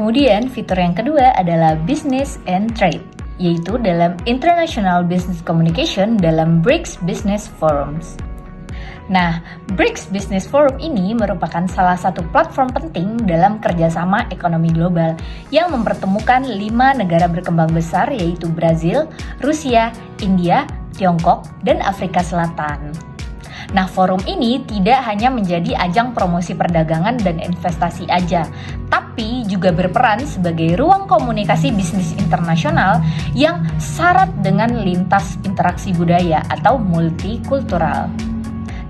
Kemudian fitur yang kedua adalah Business and Trade, yaitu dalam International Business Communication dalam BRICS Business Forums. Nah, BRICS Business Forum ini merupakan salah satu platform penting dalam kerjasama ekonomi global yang mempertemukan 5 negara berkembang besar yaitu Brazil, Rusia, India, Tiongkok, dan Afrika Selatan. Nah, forum ini tidak hanya menjadi ajang promosi perdagangan dan investasi aja, tapi juga berperan sebagai ruang komunikasi bisnis internasional yang syarat dengan lintas interaksi budaya atau multikultural.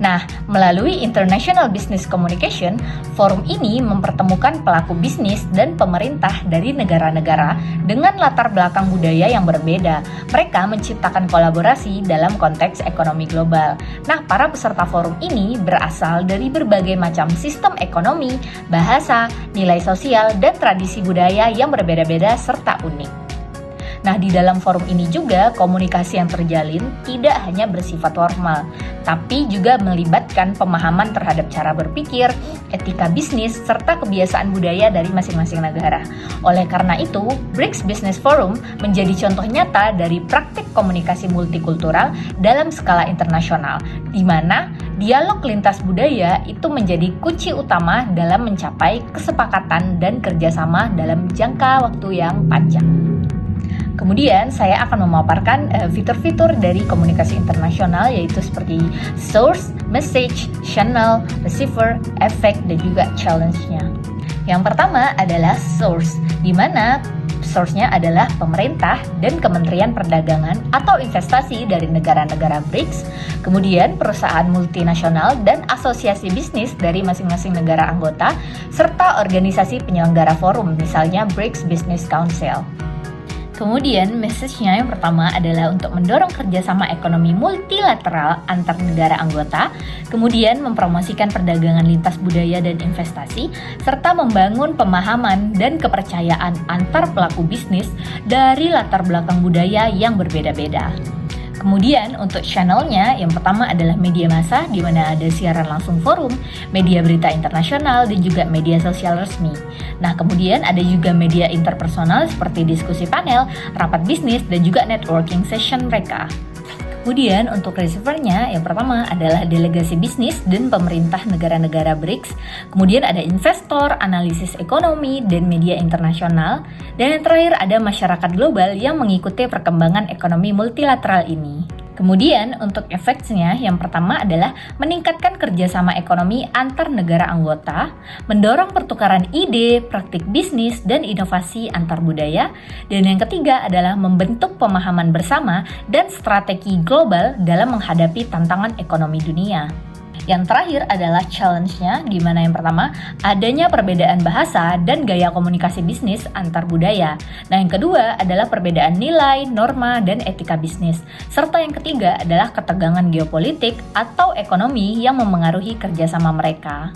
Nah, melalui International Business Communication, forum ini mempertemukan pelaku bisnis dan pemerintah dari negara-negara dengan latar belakang budaya yang berbeda. Mereka menciptakan kolaborasi dalam konteks ekonomi global. Nah, para peserta forum ini berasal dari berbagai macam sistem ekonomi, bahasa, nilai sosial, dan tradisi budaya yang berbeda-beda serta unik. Nah, di dalam forum ini juga komunikasi yang terjalin tidak hanya bersifat formal, tapi juga melibatkan pemahaman terhadap cara berpikir, etika bisnis, serta kebiasaan budaya dari masing-masing negara. Oleh karena itu, BRICS Business Forum menjadi contoh nyata dari praktik komunikasi multikultural dalam skala internasional, di mana dialog lintas budaya itu menjadi kunci utama dalam mencapai kesepakatan dan kerjasama dalam jangka waktu yang panjang. Kemudian saya akan memaparkan fitur-fitur dari komunikasi internasional yaitu seperti source, message, channel, receiver, effect, dan juga challenge-nya. Yang pertama adalah source, di mana source-nya adalah pemerintah dan Kementerian Perdagangan atau investasi dari negara-negara BRICS, kemudian perusahaan multinasional dan asosiasi bisnis dari masing-masing negara anggota, serta organisasi penyelenggara forum, misalnya BRICS Business Council. Kemudian, message-nya yang pertama adalah untuk mendorong kerjasama ekonomi multilateral antar negara anggota, kemudian mempromosikan perdagangan lintas budaya dan investasi, serta membangun pemahaman dan kepercayaan antar pelaku bisnis dari latar belakang budaya yang berbeda-beda. Kemudian untuk channelnya, yang pertama adalah media massa di mana ada siaran langsung forum, media berita internasional, dan juga media sosial resmi. Nah, kemudian ada juga media interpersonal seperti diskusi panel, rapat bisnis, dan juga networking session mereka. Kemudian untuk receiver-nya, yang pertama adalah delegasi bisnis dan pemerintah negara-negara BRICS. Kemudian ada investor, analisis ekonomi, dan media internasional. Dan yang terakhir ada masyarakat global yang mengikuti perkembangan ekonomi multilateral ini. Kemudian untuk efeknya, yang pertama adalah meningkatkan kerjasama ekonomi antar negara anggota, mendorong pertukaran ide, praktik bisnis, dan inovasi antar budaya, dan yang ketiga adalah membentuk pemahaman bersama dan strategi global dalam menghadapi tantangan ekonomi dunia. Yang terakhir adalah challenge-nya, di mana yang pertama adanya perbedaan bahasa dan gaya komunikasi bisnis antar budaya. Nah, yang kedua adalah perbedaan nilai, norma, dan etika bisnis. Serta yang ketiga adalah ketegangan geopolitik atau ekonomi yang memengaruhi kerjasama mereka.